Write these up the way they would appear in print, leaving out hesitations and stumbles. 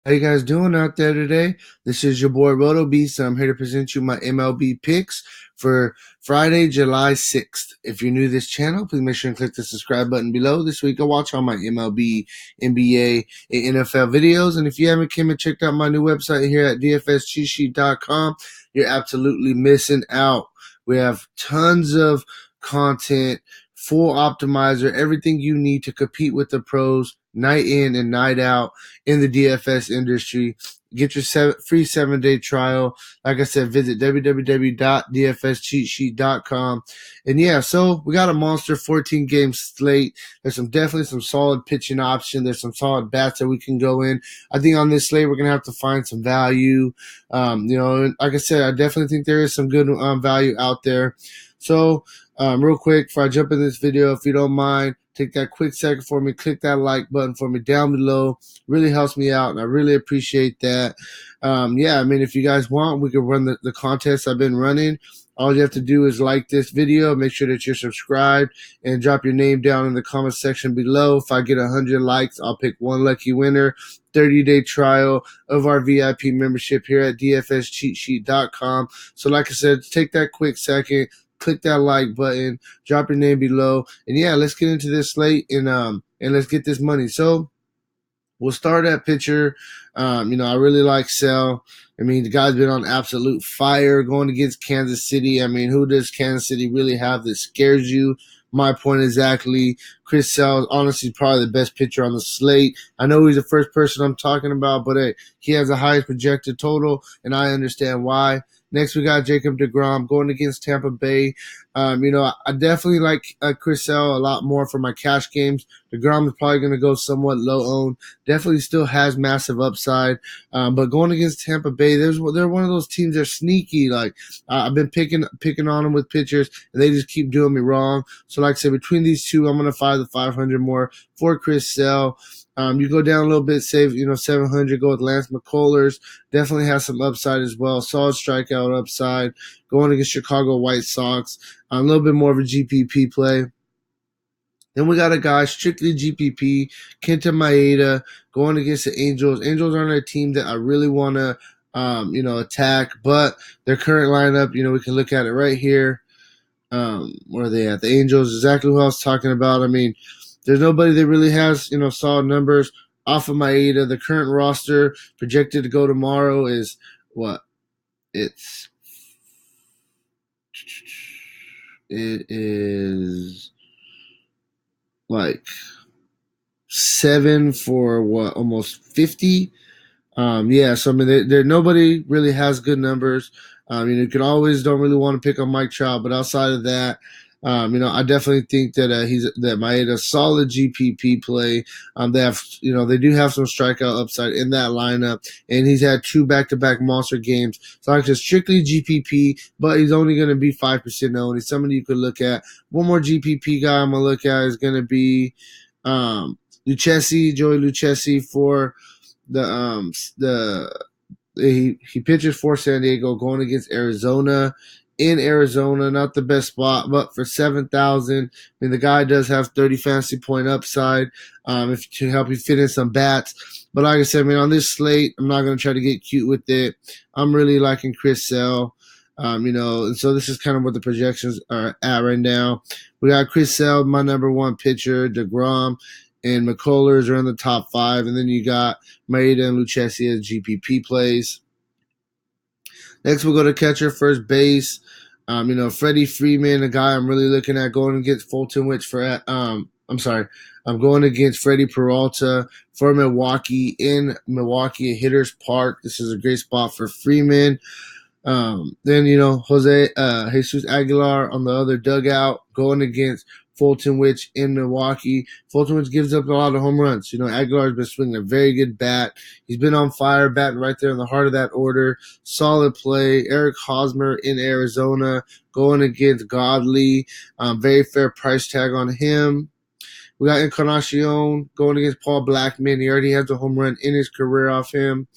How you guys doing out there today? This is your boy Roto Beast, and I'm here to present you my MLB picks for Friday, July 6th. If you're new to this channel, please make sure and click the subscribe button below. This week I'll watch all my MLB, NBA, and NFL videos. And if you haven't came and checked out my new website here at dfscheatsheet.com, you're absolutely missing out. We have tons of content, full optimizer, everything you need to compete with the pros night in and night out in the DFS industry. Get your free 7-day trial. Like I said, visit www.dfscheatsheet.com. And yeah, so we got a monster 14-game slate. There's definitely some solid pitching option. There's some solid bats that we can go in. I think on this slate, we're going to have to find some value. Like I said, I definitely think there is some good value out there. So real quick, before I jump in this video, if you don't mind, take that quick second for me, click that like button for me down below. Really helps me out, and I really appreciate that. If you guys want, we can run the contest I've been running. All you have to do is like this video, make sure that you're subscribed, and drop your name down in the comment section below. If I get 100 likes, I'll pick one lucky winner. 30-day trial of our VIP membership here at dfscheatsheet.com. So like I said, take that quick second, click that like button, drop your name below, and yeah, let's get into this slate and let's get this money. So we'll start at pitcher. I really like Sell. I mean, the guy's been on absolute fire going against Kansas City. I mean, who does Kansas City really have that scares you? My point exactly. Chris Sale is honestly probably the best pitcher on the slate. I know he's the first person I'm talking about, but hey, he has the highest projected total, and I understand why. Next, we got Jacob deGrom going against Tampa Bay. I definitely like Chris Sale a lot more for my cash games. deGrom is probably going to go somewhat low owned. Definitely still has massive upside. But going against Tampa Bay, they're one of those teams that are sneaky. Like I've been picking on them with pitchers, and they just keep doing me wrong. So like I said, between these two, I'm going to fire the 500 more for Chris Sale. You go down a little bit, save 700. Go with Lance McCullers. Definitely has some upside as well. Solid strikeout upside. Going against Chicago White Sox. A little bit more of a GPP play. Then we got a guy strictly GPP, Kenta Maeda, going against the Angels. Angels aren't a team that I really want to attack, but their current lineup, we can look at it right here. Where are they at? The Angels, exactly who I was talking about. I mean, there's nobody that really has, solid numbers off of Maeda. The current roster projected to go tomorrow is what? It is like 7 for what? Almost 50. So I mean, there nobody really has good numbers. You can always don't really want to pick on Mike Trout, but outside of that, I definitely think that that Maeda's solid GPP play. They do have some strikeout upside in that lineup, and he's had 2 back-to-back monster games. So like just strictly GPP, but he's only going to be 5% owned. He's somebody you could look at. One more GPP guy I'm gonna look at is going to be Joey Lucchesi for he pitches for San Diego going against Arizona. In Arizona, not the best spot, but for 7,000, I mean, the guy does have 30 fantasy point upside if to help you fit in some bats. But like I said, on this slate, I'm not going to try to get cute with it. I'm really liking Chris Sale, and so this is kind of what the projections are at right now. We got Chris Sale, my number one pitcher, deGrom and McCullers are in the top 5, and then you got Maeda and Lucchesi as GPP plays. Next, we'll go to catcher, first base. Freddie Freeman, a guy I'm really looking at going against Fulton Wich I'm going against Freddie Peralta for Milwaukee in Milwaukee at Hitters Park. This is a great spot for Freeman. Then Jesus Aguilar on the other dugout going against Fulton Wich in Milwaukee. Fulton Wich gives up a lot of home runs. Aguilar's been swinging a very good bat. He's been on fire, batting right there in the heart of that order. Solid play. Eric Hosmer in Arizona going against Godley. Very fair price tag on him. We got Encarnacion going against Paul Blackman. He already has a home run in his career off him.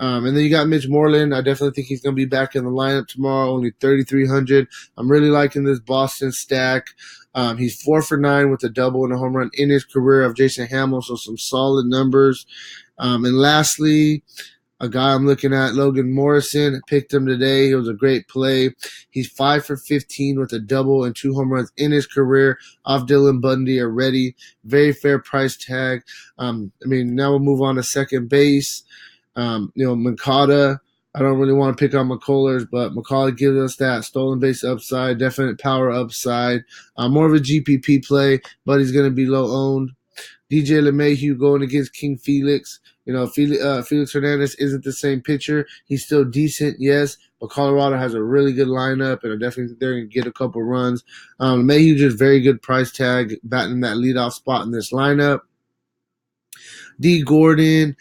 And then you got Mitch Moreland. I definitely think he's going to be back in the lineup tomorrow, only 3,300. I'm really liking this Boston stack. He's 4 for 9 with a double and a home run in his career of Jason Hamill, so some solid numbers. And lastly, a guy I'm looking at, Logan Morrison. Picked him today. It was a great play. He's 5 for 15 with a double and 2 home runs in his career off Dylan Bundy already. Very fair price tag. Now we'll move on to second base. Makata. I don't really want to pick on McCullers, but McCullough gives us that stolen base upside, definite power upside. More of a GPP play, but he's going to be low owned. DJ LeMahieu going against King Felix. Felix Hernandez isn't the same pitcher. He's still decent, yes, but Colorado has a really good lineup, and I definitely think they're going to get a couple runs. LeMahieu just very good price tag, batting that leadoff spot in this lineup. D. Gordon,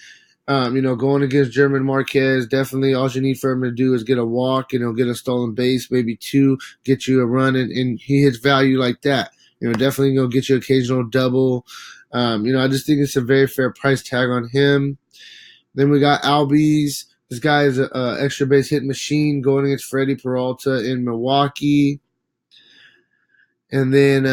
going against German Marquez, definitely all you need for him to do is get a walk, get a stolen base, maybe 2, get you a run, and he hits value like that. Definitely going to get you occasional double. I just think it's a very fair price tag on him. Then we got Albies. This guy is an extra base hit machine going against Freddie Peralta in Milwaukee. And then,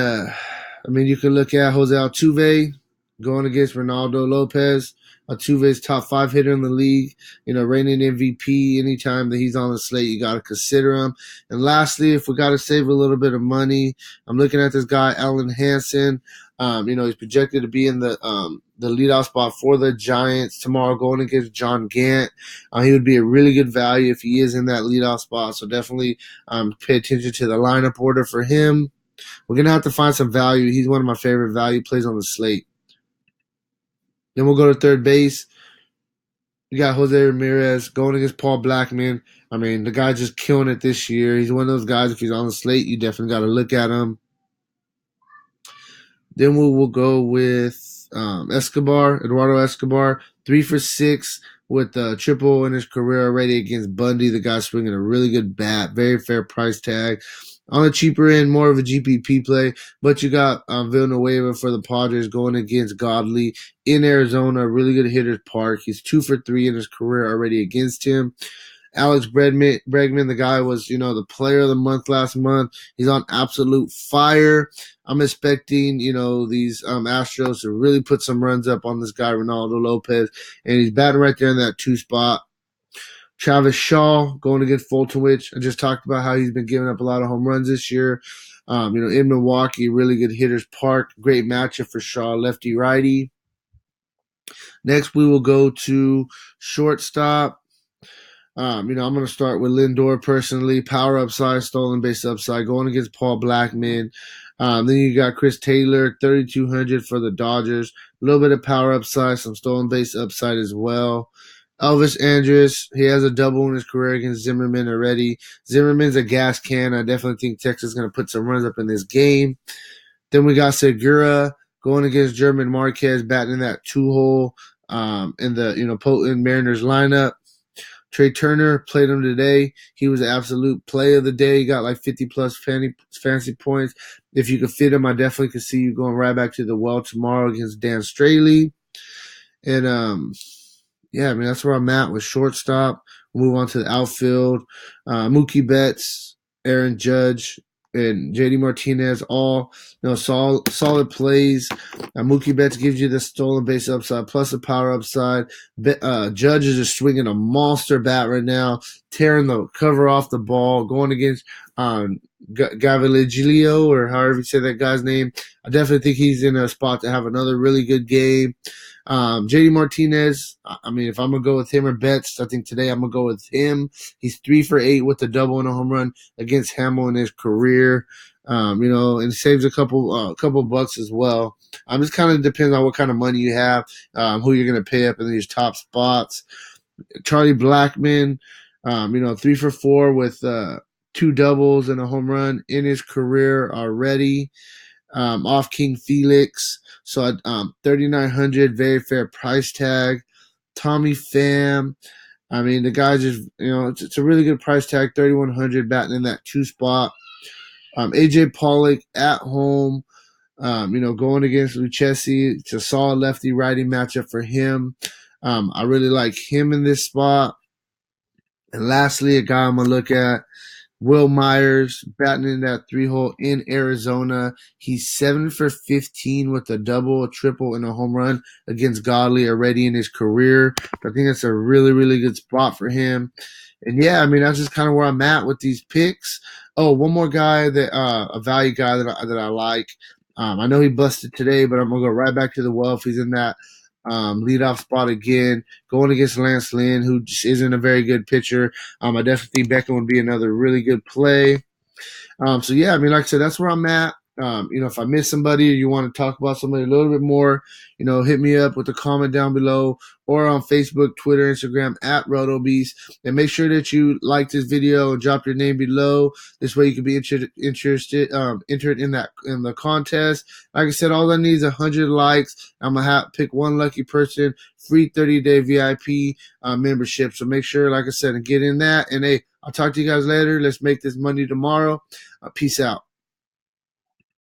you can look at Jose Altuve going against Ronaldo Lopez. Altuve's top 5 hitter in the league, reigning MVP. Anytime that he's on the slate, you got to consider him. And lastly, if we got to save a little bit of money, I'm looking at this guy, Alan Hansen. He's projected to be in the leadoff spot for the Giants tomorrow going against John Gant. He would be a really good value if he is in that leadoff spot. So definitely pay attention to the lineup order for him. We're going to have to find some value. He's one of my favorite value plays on the slate. Then we'll go to third base. You got Jose Ramirez going against Paul Blackman. The guy's just killing it this year. He's one of those guys, if he's on the slate, you definitely got to look at him. Then we will go with Eduardo Escobar, 3 for 6 with a triple in his career already against Bundy. The guy's swinging a really good bat, very fair price tag. On the cheaper end, more of a GPP play, but you got Villanueva for the Padres going against Godley in Arizona, really good hitter's park. He's 2 for 3 in his career already against him. Alex Bregman, the guy was, the player of the month last month. He's on absolute fire. I'm expecting, these Astros to really put some runs up on this guy, Ronaldo Lopez, and he's batting right there in that 2 spot. Travis Shaw going against Fultonwich. I just talked about how he's been giving up a lot of home runs this year. In Milwaukee, really good hitter's park. Great matchup for Shaw, lefty-righty. Next, we will go to shortstop. I'm going to start with Lindor personally. Power upside, stolen base upside, going against Paul Blackman. Then you got Chris Taylor, 3,200 for the Dodgers. A little bit of power upside, some stolen base upside as well. Elvis Andrus, he has a double in his career against Zimmerman already. Zimmerman's a gas can. I definitely think Texas is going to put some runs up in this game. Then we got Segura going against German Marquez, batting in that 2-hole in the potent Mariners lineup. Trey Turner played him today. He was the absolute play of the day. He got like 50-plus fantasy points. If you could fit him, I definitely could see you going right back to the well tomorrow against Dan Straley. And, that's where I'm at with shortstop. We'll move on to the outfield. Mookie Betts, Aaron Judge, and JD Martinez, all solid plays. Mookie Betts gives you the stolen base upside plus the power upside. Judge is just swinging a monster bat right now, tearing the cover off the ball, going against Gaviglio, or however you say that guy's name. I definitely think he's in a spot to have another really good game. JD Martinez, if I'm going to go with him or Betts, I think today I'm going to go with him. He's 3 for 8 with a double and a home run against Hamill in his career. And saves a couple bucks as well. It kind of depends on what kind of money you have, who you're going to pay up in these top spots. Charlie Blackmon, 3 for 4 with 2 doubles and a home run in his career already. Off King Felix. So at 3,900, very fair price tag. Tommy Pham. The guy just, it's a really good price tag, 3,100, batting in that 2 spot. AJ Pollock at home, going against Lucchesi. It's a solid lefty-righty matchup for him. I really like him in this spot. And lastly, a guy I'm going to look at, Will Myers batting in that 3-hole in Arizona. He's 7 for 15 with a double, a triple, and a home run against Godley already in his career. I think that's a really, really good spot for him. And yeah, I mean, that's just kind of where I'm at with these picks. Oh, one more guy that a value guy that I like. I know he busted today, but I'm gonna go right back to the well if he's in that leadoff spot again, going against Lance Lynn, who just isn't a very good pitcher. I definitely think Beckham would be another really good play. So yeah, I mean, like I said, that's where I'm at. If I miss somebody or you want to talk about somebody a little bit more, hit me up with a comment down below or on Facebook, Twitter, Instagram at RotoBeast. And make sure that you like this video and drop your name below. This way you can be entered in the contest. Like I said, all I need is 100 likes. I'm gonna pick one lucky person, free 30-day VIP membership. So make sure, like I said, and get in that. And hey, I'll talk to you guys later. Let's make this money tomorrow. Peace out.